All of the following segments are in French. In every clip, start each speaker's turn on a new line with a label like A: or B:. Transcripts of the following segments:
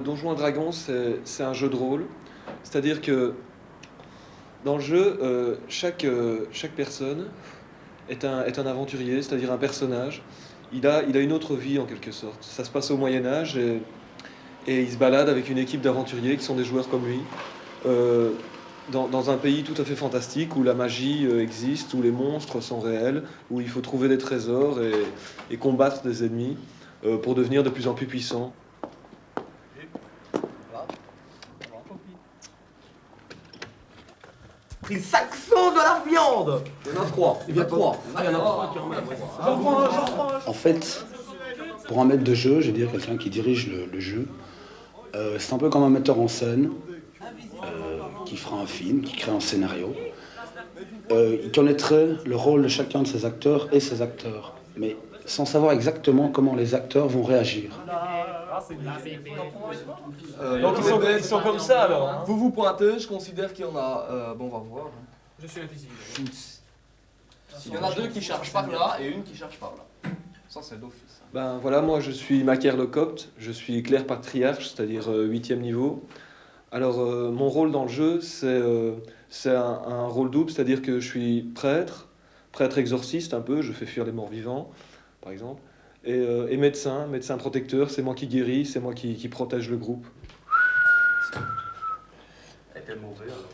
A: Donjons et Dragons, c'est un jeu de rôle. C'est-à-dire que dans le jeu, chaque personne est un aventurier, c'est-à-dire un personnage. Il a une autre vie en quelque sorte. Ça se passe au Moyen Âge et il se balade avec une équipe d'aventuriers qui sont des joueurs comme lui. euh, dans un pays tout à fait fantastique où la magie existe, où les monstres sont réels, où il faut trouver des trésors et combattre des ennemis pour devenir de plus en plus puissant.
B: Pris 500 de la viande. Il y en a 3. Il y en a 3. Il y en a 3 qui remettent.
C: En fait, pour un maître de jeu, je veux dire quelqu'un qui dirige le jeu, c'est un peu comme un metteur en scène qui fera un film, qui crée un scénario. Il connaîtrait le rôle de chacun de ses acteurs et ses acteurs, mais sans savoir exactement comment les acteurs vont réagir.
B: Donc ils sont comme ça alors. Hein. Vous vous pointez, je considère qu'il y en a. Bon, on va voir.
D: Je suis invisible.
B: Il y en a 2 qui chargent par là et une qui charge par là. Ça, c'est d'office.
A: Ben voilà, moi je suis Macaire le Copte, je suis clerc patriarche, c'est-à-dire 8e niveau. Alors mon rôle dans le jeu, c'est un rôle double, c'est-à-dire que je suis prêtre, prêtre exorciste un peu, je fais fuir les morts vivants, par exemple, et médecin, médecin protecteur, c'est moi qui guéris, c'est moi qui protège le groupe.
D: Elle est mauvais alors.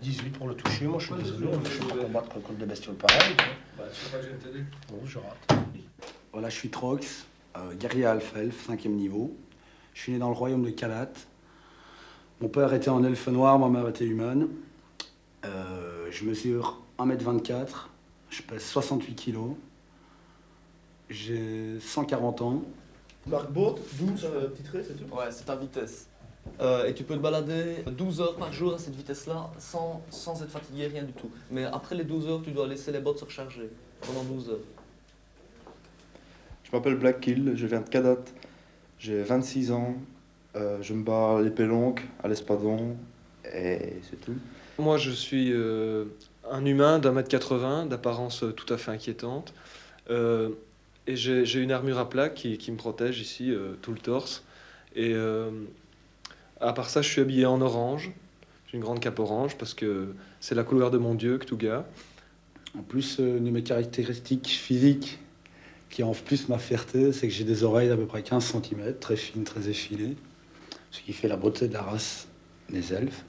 E: 18 pour le toucher, moi je suis désolé, je suis pas combattre contre des bestioles pareilles.
D: Bah, tu sais pas que je viens de t'aider.
E: Bon, je rate.
C: Voilà, je suis Trox, guerrier Alpha-Elf, 5e niveau. Je suis né dans le royaume de Kalat. Mon père était en elfe noir, ma mère était humaine. Je mesure 1m24, je pèse 68 kilos. J'ai 140 ans.
F: Marc Baud, 12 titré, c'est tout.
B: Ouais, c'est ta vitesse. Et tu peux te balader 12 heures par jour à cette vitesse-là sans être fatigué, rien du tout. Mais après les 12 heures, tu dois laisser les bottes se recharger pendant 12 heures.
G: Je m'appelle Black Kill, je viens de Kadat, j'ai 26 ans, je me bats à l'épée longue, à l'espadon, et c'est tout.
A: Moi je suis un humain d'1m80, d'apparence tout à fait inquiétante, et j'ai une armure à plaques qui me protège ici, tout le torse. Et à part ça, je suis habillé en orange. J'ai une grande cape orange parce que c'est la couleur de mon dieu, Ktuga.
C: En plus de mes caractéristiques physiques, qui en plus ma fierté, c'est que j'ai des oreilles d'à peu près 15 cm, très fines, très effilées, ce qui fait la beauté de la race des elfes.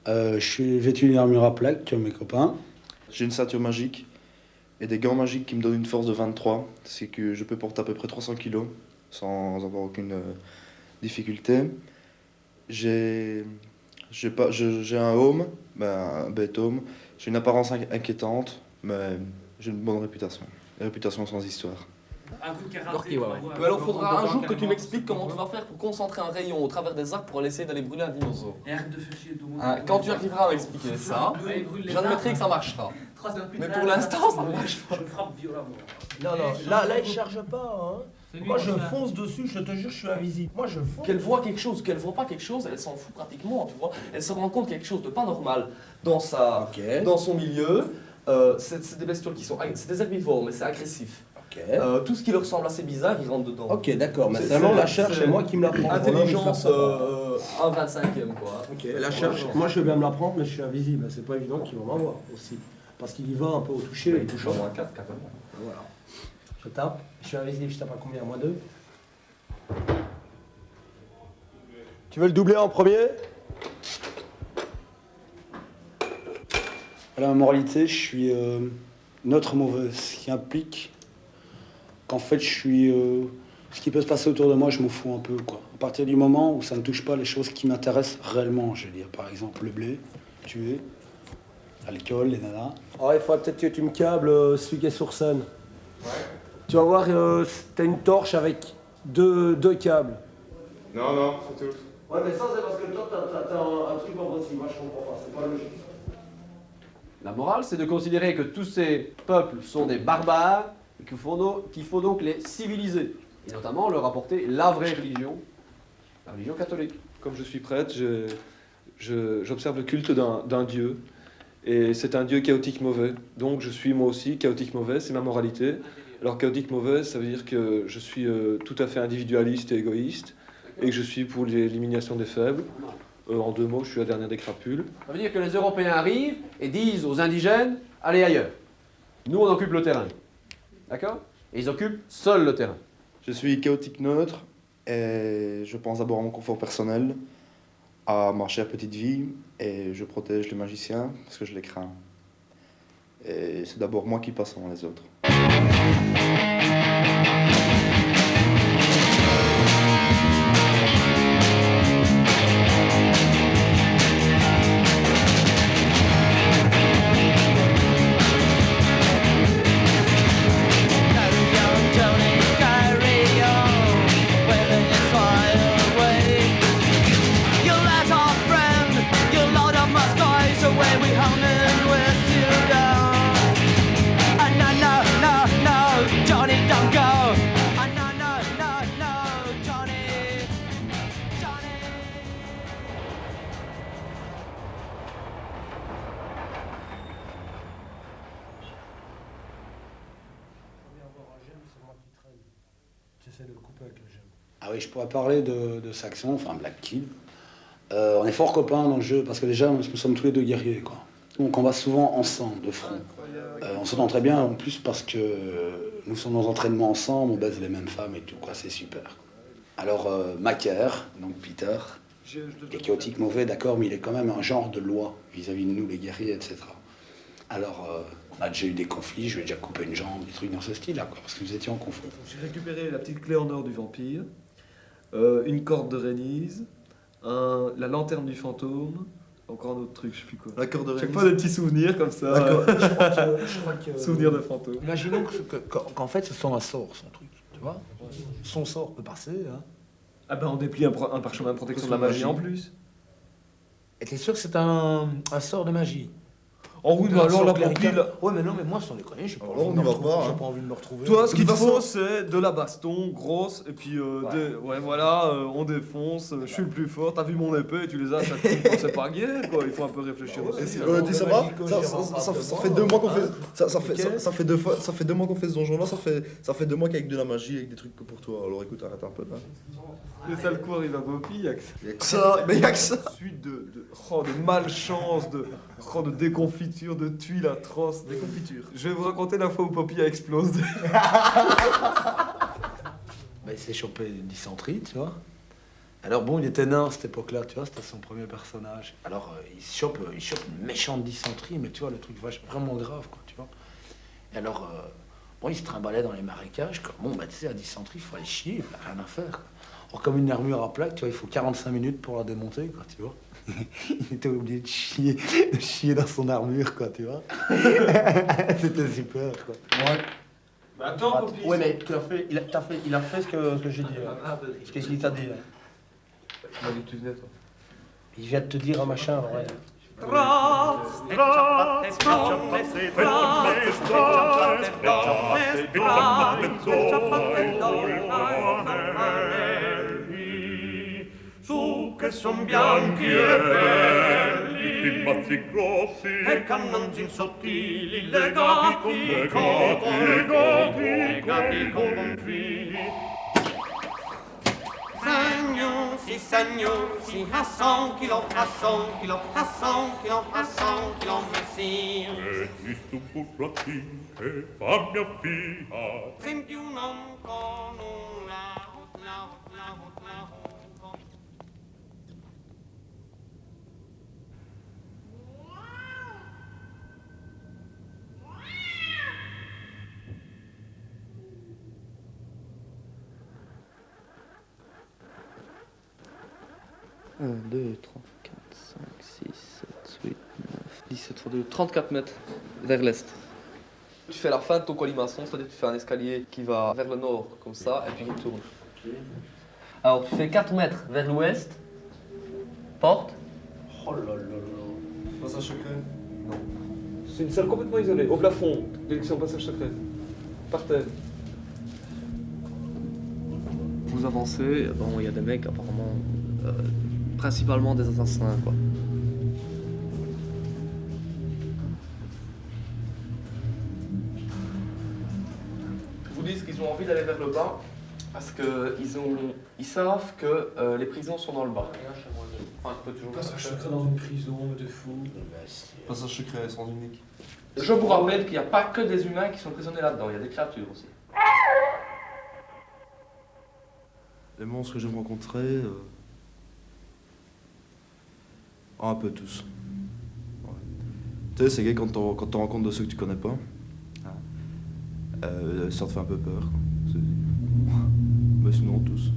C: Je suis vêtu d'une armure à plaques comme mes copains.
G: J'ai une ceinture magique et des gants magiques qui me donnent une force de 23, c'est que je peux porter à peu près 300 kg sans avoir aucune difficulté. J'ai un home, un bête home, j'ai une apparence inquiétante, mais j'ai une bonne réputation. Une réputation sans histoire.
D: Un coup de karaté.
B: Ok, ouais, ouais. Mais alors, faudra un jour que tu m'expliques comment tu vas faire pour concentrer un rayon au travers des arbres pour essayer d'aller brûler un dinosaure.
D: Et arrête de faire chier tout le monde.
B: Hein, quand tu arriveras à m'expliquer ça, j'admettrai que ça marchera. Mais pour l'instant, ça ne marche pas.
D: Je frappe violemment.
F: Non, non, là il charge pas. Hein. Moi je fonce dessus, je te jure, je suis invisible. Moi je fonce.
B: Qu'elle voit quelque chose, qu'elle voit pas quelque chose, elle s'en fout pratiquement, tu vois. Elle se rend compte qu'il y a quelque chose de pas normal dans dans son milieu. C'est des bestioles qui sont, c'est des herbivores, mais c'est agressif.
F: Ok.
B: Tout ce qui leur semble assez bizarre, ils rentrent dedans.
F: Ok, d'accord, mais
B: C'est-
F: seulement
B: c'est-
F: la charge, c'est moi qui me la prends.
B: Intelligence
F: Voilà,
B: 1/25e, quoi.
F: Ok, la charge, moi je veux bien me la prendre, mais je suis invisible. C'est pas évident qu'il va m'avoir aussi. Parce qu'il y va un peu au toucher.
B: Il touche en moins 4, quand même.
F: Voilà. Je tape, je suis invisible, je tape à combien? À -2. Tu veux le doubler en premier?
C: Voilà, ma moralité, je suis neutre mauvais, ce qui implique qu'en fait, je suis. Ce qui peut se passer autour de moi, je m'en fous un peu, quoi. À partir du moment où ça ne touche pas les choses qui m'intéressent réellement, je veux dire, par exemple, le blé, tuer, l'alcool, les nanas.
F: Oh, il faudrait peut-être que tu me câbles celui qui est sur scène. Ouais. Tu vas voir, t'as une torche avec deux câbles.
G: Non, c'est tout.
F: Ouais, mais ça, c'est parce que toi, t'as un truc en aussi. Moi, je comprends pas, c'est pas logique.
H: La morale, c'est de considérer que tous ces peuples sont des barbares et qu'il faut donc les civiliser. Et notamment leur apporter la vraie religion, la religion catholique.
A: Comme je suis prêtre, j'observe le culte d'un dieu. Et c'est un dieu chaotique mauvais. Donc je suis moi aussi chaotique mauvais, c'est ma moralité. Alors chaotique mauvaise, ça veut dire que je suis tout à fait individualiste et égoïste, et que je suis pour l'élimination des faibles. En 2 mots, je suis la dernière des crapules.
H: Ça veut dire que les Européens arrivent et disent aux indigènes, allez ailleurs. Nous, on occupe le terrain. D'accord? Et ils occupent seuls le terrain.
G: Je suis chaotique neutre et je pense d'abord à mon confort personnel, à marcher à petite vie, et je protège les magiciens parce que je les crains. Et c'est d'abord moi qui passe avant les autres.
F: J'essaie de le couper avec le gemme.
C: Ah oui, je pourrais parler de Saxon, enfin Black Kid. On est fort copains dans le jeu parce que déjà nous sommes tous les deux guerriers, quoi. Donc on va souvent ensemble de front. On s'entend très bien en plus parce que nous sommes dans entraînements ensemble, on baise les mêmes femmes et tout, quoi, c'est super. Alors Macaire, donc Peter, est chaotique mauvais, d'accord, mais il est quand même un genre de loi vis-à-vis de nous les guerriers, etc. Alors on a déjà eu des conflits, je lui ai déjà coupé une jambe, des trucs dans ce style-là, quoi, parce que nous étions en conflit.
A: J'ai récupéré la petite clé en or du vampire, une corde de Rénise, la lanterne du fantôme, encore un autre truc, je sais plus quoi.
G: La corde de
A: Chaque
G: Rénise.
A: fois des petits souvenirs comme ça.
F: Je crois que
A: Souvenirs de fantôme.
E: Imaginons qu'en fait, ce soit un sort, son truc, tu vois. Son sort peut passer, hein.
A: Ah ben on déplie un parchemin de protection de la magie en plus.
E: Et t'es sûr que c'est un sort de magie?
A: En route, alors
E: sort
A: la
E: clérical.
A: pupille.
E: Ouais, mais non, mais moi, sans déconner, j'ai pas
G: Alors,
E: envie de
G: on
E: me
G: y va
E: retrouver.
G: pas, hein.
E: J'ai pas envie de me retrouver.
A: Toi, ce qu'il
G: De
A: te
G: toute
A: faut,
G: façon-
A: c'est de la baston grosse, et puis ouais, voilà, on défonce, je suis le plus fort, t'as vu mon épée, tu les as à chaque coup, c'est pas gay, quoi, il faut un peu réfléchir aussi.
G: Tu sais pas, ça fait 2 mois qu'on fait, ça fait 2 mois qu'on fait ce donjon-là, ça fait 2 mois qu'avec de la magie, avec des trucs que pour toi. Alors écoute, arrête un peu là.
A: Le sale coup arrive à Poppy, y'a que
G: Y'a que ça, mais y'a que ça.
A: suite de malchance, de déconfiture, de tuiles atroces.
G: Déconfiture.
A: Je vais vous raconter la fois où Poppy a explosé.
E: Bah, il s'est chopé une dysenterie, tu vois. Alors bon, il était nain à cette époque-là, tu vois, c'était son premier personnage. Alors il chope une méchante dysenterie, mais tu vois, le truc vraiment grave, quoi, tu vois. Et alors, bon, il se trimballait dans les marécages, quoi. Bon, bah tu sais, la dysenterie, il faut aller chier, il n'y a rien à faire, quoi. Or, comme une armure à plaques, tu vois, il faut 45 minutes pour la démonter, quoi, tu vois. Il était obligé de chier dans son armure, quoi, tu vois. C'était super, quoi.
F: Mais attends, Poppy.
E: Ouais, mais il a fait ce que j'ai dit. Qu'est-ce qu'il t'a dit, là?
A: Il m'a dit que tu venais, toi.
E: Il vient de te dire un machin, ouais.
I: Su che son bianchi e belli, i mazzi grossi e cannonzin sottili, legati con buon fili. Sagno, à 100 kilos, à 100 kilos, à 100 kilos, à 100 kilos, merci. Esiste un burratin che fa mia figlia. Senti un uomo con una
B: Un, 2, 3, 4, 5, 6, 7, 8, 9, 17 fois 2, 34 mètres vers l'est. Tu fais la fin de ton colimaçon, c'est-à-dire que tu fais un escalier qui va vers le nord, comme ça, et puis il tourne. Alors tu fais 4 mètres vers l'ouest, porte.
E: Oh là là là.
A: Passage secret? Non. C'est une salle complètement isolée, au plafond, direction passage secret. Par terre. Vous avancez,
B: Bon, il y a des mecs apparemment, principalement des assassins, quoi.
A: vous
B: ont envie d'aller vers le bas parce qu'ils savent que les prisons sont dans le bas. Enfin, tu peux toujours...
A: Passage secret dans une prison, mais t'es fou.
G: Passage secret sans unique.
B: Je vous rappelle qu'il n'y a pas que des humains qui sont prisonniers là-dedans, il y a des créatures aussi.
G: Les monstres que j'aime rencontrer, un peu tous. Ouais. Tu sais, c'est gay quand t'en rencontres de ceux que tu connais pas. Ça te fait un peu peur. Quoi. Mais sinon, tous.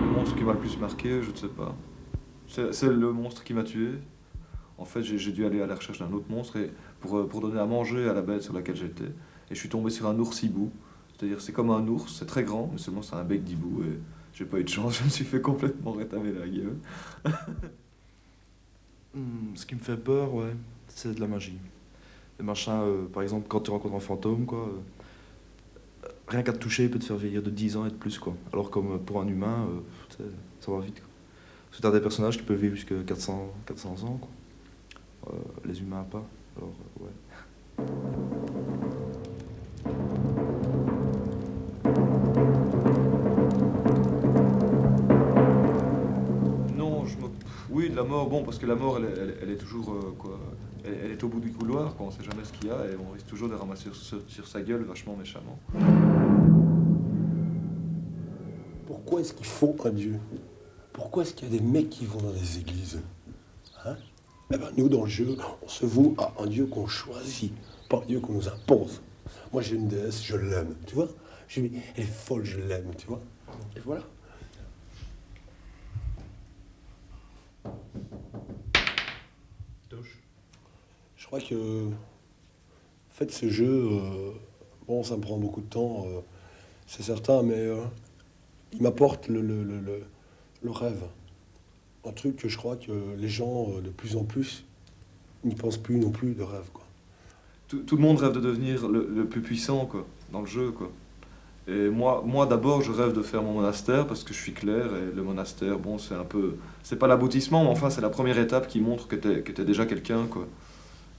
G: Le monstre qui m'a le plus marqué, je ne sais pas. C'est le monstre qui m'a tué. En fait, j'ai dû aller à la recherche d'un autre monstre et pour donner à manger à la bête sur laquelle j'étais. Et je suis tombé sur un ours hibou. C'est-à-dire, c'est comme un ours, c'est très grand, mais seulement c'est un bec d'hibou. Et j'ai pas eu de chance, je me suis fait complètement rétamer la gueule. Ce qui me fait peur, ouais, c'est de la magie. Les machins, par exemple, quand tu rencontres un fantôme, quoi, rien qu'à te toucher, il peut te faire vieillir de 10 ans et de plus, quoi. Alors comme pour un humain, ça va vite, quoi. Parce que t'as des personnages qui peuvent vivre jusqu'à 400 ans, quoi. Les humains pas, alors ouais. Non, oui, de la mort, bon, parce que la mort, elle est toujours, quoi, elle est au bout du couloir, quoi, on sait jamais ce qu'il y a, et on risque toujours de ramasser sur sa gueule vachement méchamment.
F: Pourquoi est-ce qu'il faut un Dieu? Pourquoi est-ce qu'il y a des mecs qui vont dans des églises? Hein? Eh ben, nous, dans le jeu, on se voue à un Dieu qu'on choisit, pas un Dieu qu'on nous impose. Moi, j'ai une déesse, je l'aime, tu vois? Elle est folle, je l'aime, tu vois? Et voilà. Je crois que, en fait, ce jeu, bon, ça me prend beaucoup de temps, c'est certain, mais il m'apporte le rêve. Un truc que je crois que les gens, de plus en plus, n'y pensent plus non plus de rêve, quoi.
G: Tout le monde rêve de devenir le plus puissant, quoi, dans le jeu, quoi. Et moi d'abord, je rêve de faire mon monastère parce que je suis clerc et le monastère, bon, c'est un peu... C'est pas l'aboutissement, mais enfin, c'est la première étape qui montre que t'es déjà quelqu'un, quoi.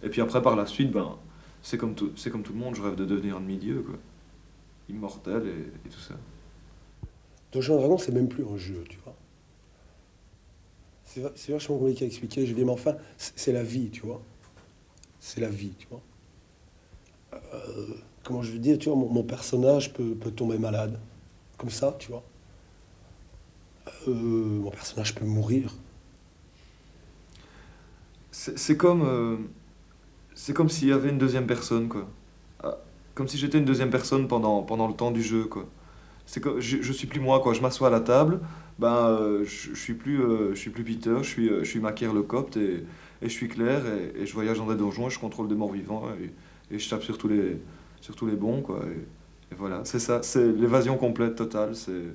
G: Et puis après, par la suite, ben, c'est comme tout le monde, je rêve de devenir un demi-dieu, quoi. Immortel et tout ça.
F: Donjons et Dragons, c'est même plus un jeu, tu vois. C'est vachement compliqué à expliquer. Je dis, mais enfin, c'est la vie, tu vois. C'est la vie, tu vois. Comment je veux dire, tu vois, mon personnage peut tomber malade. Comme ça, tu vois. Mon personnage peut mourir.
G: C'est comme s'il y avait une deuxième personne, quoi. Comme si j'étais une deuxième personne pendant le temps du jeu, quoi. C'est que je suis plus moi, quoi. Je m'assois à la table, ben je suis plus Peter, je suis Macaire le Copte et je suis Claire et je voyage dans des donjons et je contrôle des morts vivants et je tape sur tous les bons, quoi. Et voilà, c'est ça, c'est l'évasion complète totale. C'est